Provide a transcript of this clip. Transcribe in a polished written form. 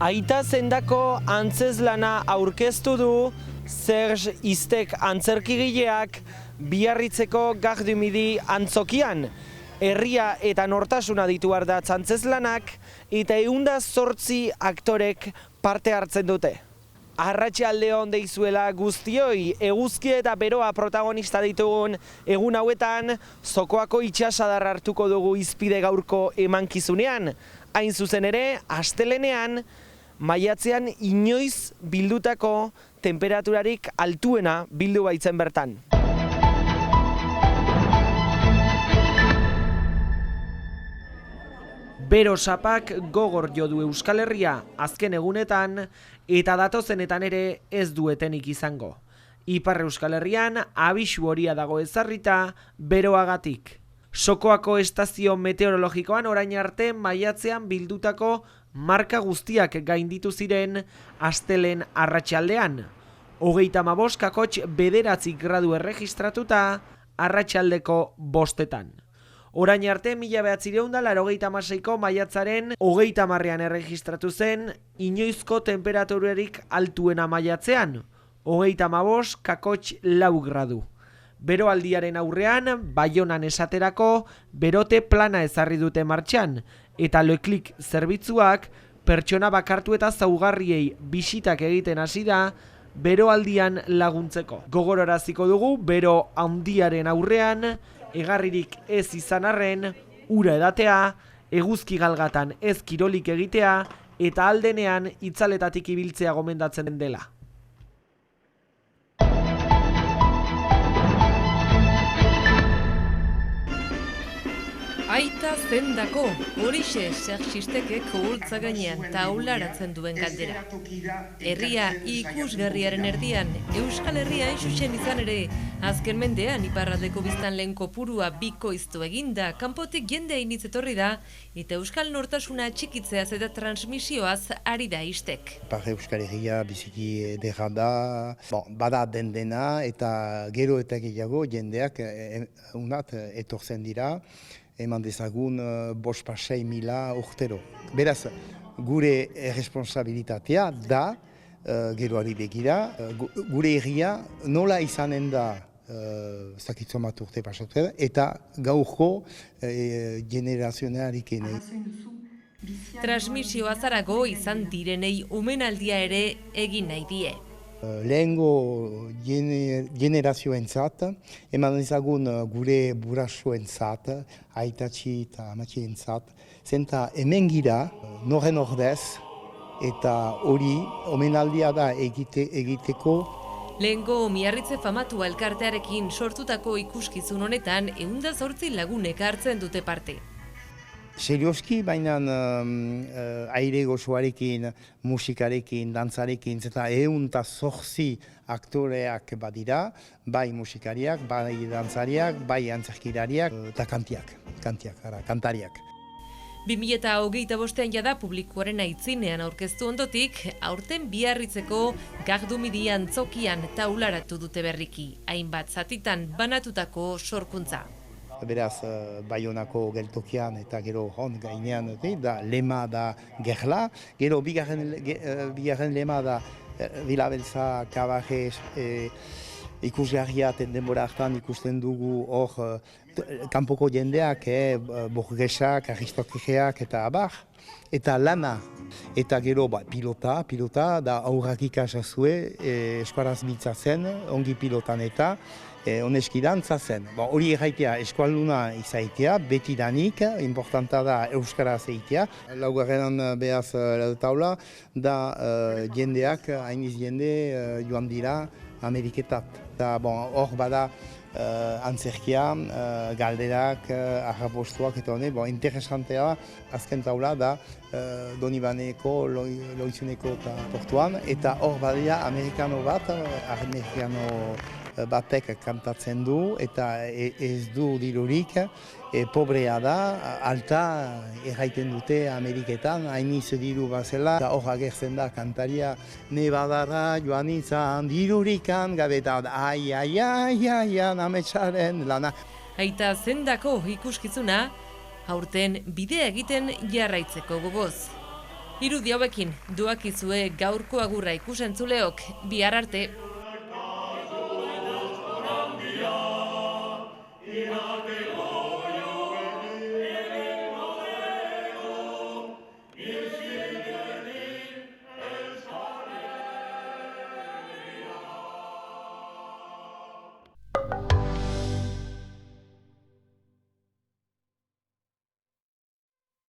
Aita Zendako antzeslana aurkeztu du Serge Istek antzerkigileak Biarritzeko Gare du Midi antzokian. Herria eta nortasuna ditu ardatz antzeslanak eta 108 aktorek parte hartzen dute. Arratsalde on deizuela guztioi, eguzki eta beroa protagonista ditugun egun hauetan, Zokoako itsasadar hartuko dugu hizpide gaurko emankizunean. Hain zuzen ere, astelehenean, maiatzean inoiz bildutako temperaturarik altuena bildu baitzen bertan. Bero sapak gogor jo du Euskal Herria azken egunetan eta datozenetan ere ez duetenik izango. Ipar Euskal Herrian abisu horia dago ezarrita beroagatik. Zokoako estazio meteorologikoan orain arte maiatzean bildutako marka guztiak gainditu ziren astelen arratsaldean. 35,9 gradu erregistratuta arratsaldeko 5etan. Orain arte 1986ko maiatzaren 30ean erregistratu zen inoizko temperaturarik altuena maiatzean, 35,4 gradu. Beroaldiaren aurrean, Baionan esaterako, berote plana ezarri dute martxan, eta Leclerc zerbitzuak pertsona bakartu eta zaugarriei bisitak egiten hasi da beroaldian laguntzeko. Gogoraraziko dugu, bero handiaren aurrean, egarririk ez izan arren, ura edatea, eguzki galgatan ez kirolik egitea, eta aldenean itzaletatik ibiltzea gomendatzen dela. Aita Zendako, horixe Serge Istekek oholtza gainean taularatzen duen galdera. Herria ikusgarriaren erdian, Euskal Herria xuxen izan ere, azken mendean iparraldeko biztanleen kopurua bikoiztu eginda, kanpotik jendea initz etorri da, eta Euskal nortasuna txikitzeaz eta transmisioaz ari da Istek. Euskal Herria biziki ederra da, bada dena eta gero eta gehiago jendeak etortzen dira, eman dezagun 5.000 urtero. Beraz, gure responsabilitatea da, geroari begira, gure herria nola izanen da zakitzomat urte pasatzen, eta gaurko generazionarekin. Transmisioa zarago izan direnei omenaldia ere egin nahi die. Lehengo generazioentzat, eman ezagun gure burasoentzat, aitatxi eta amatxientzat, zenta hemen gira, noren ordez, eta hori omenaldia da egiteko. Lehengo Miarritze Famatua elkartearekin sortutako ikuskizun honetan 108 lagunek hartzen dute parte. Serioski, baina aire gozoarekin, musikarekin, dantzarekin, eta 108 aktoreak badira, bai musikariak, bai dantzariak, bai antzerkilariak, eta kantariak. 2025 jada publikoaren aitzinean aurkeztu ondotik, aurten Biarritzeko Gare du Midi antzokian taularatu dute berriki, hainbat zatitan banatutako sorkuntza. Beraz, Baionako geltokian eta gero hon gainean, da lema da gerla, gero bigarren lema da Vilabeltza, Kabarez, ikusgarria denbora hartan ikusten dugu hor kanpoko jendeak, burgesak, aristokratak eta abar, eta lana. Eta gero pilota da aurrak ikasazue, eskuaraz bitzazen, ongi pilotan eta oneski dantzazen. Hori erraitea eskualduna izaitea, betidanik, importanta da euskaraz eitea. Laugarrenan behaz taula da jendeak, hainiz jende joan dira Ameriketat. Hor bada antzerkia, galderak, arrapostuak eta hone, interesantea azken taula da Donibaneko, Loizuneko eta Portuan, eta hor badira amerikano batek kantatzen du eta ez du dirurik, pobrea da, alta erraiten dute Ameriketan, hainiz diru bazela, hor agertzen da kantaria, ne badarra joan izan dirurikan, gabetan, ai, ametsaren lana. Aita Zendako ikuskizuna, aurten bidea egiten jarraitzeko gogoz. Irudi hauekin duakizue gaurko agurra ikusentzuleok, bihar arte.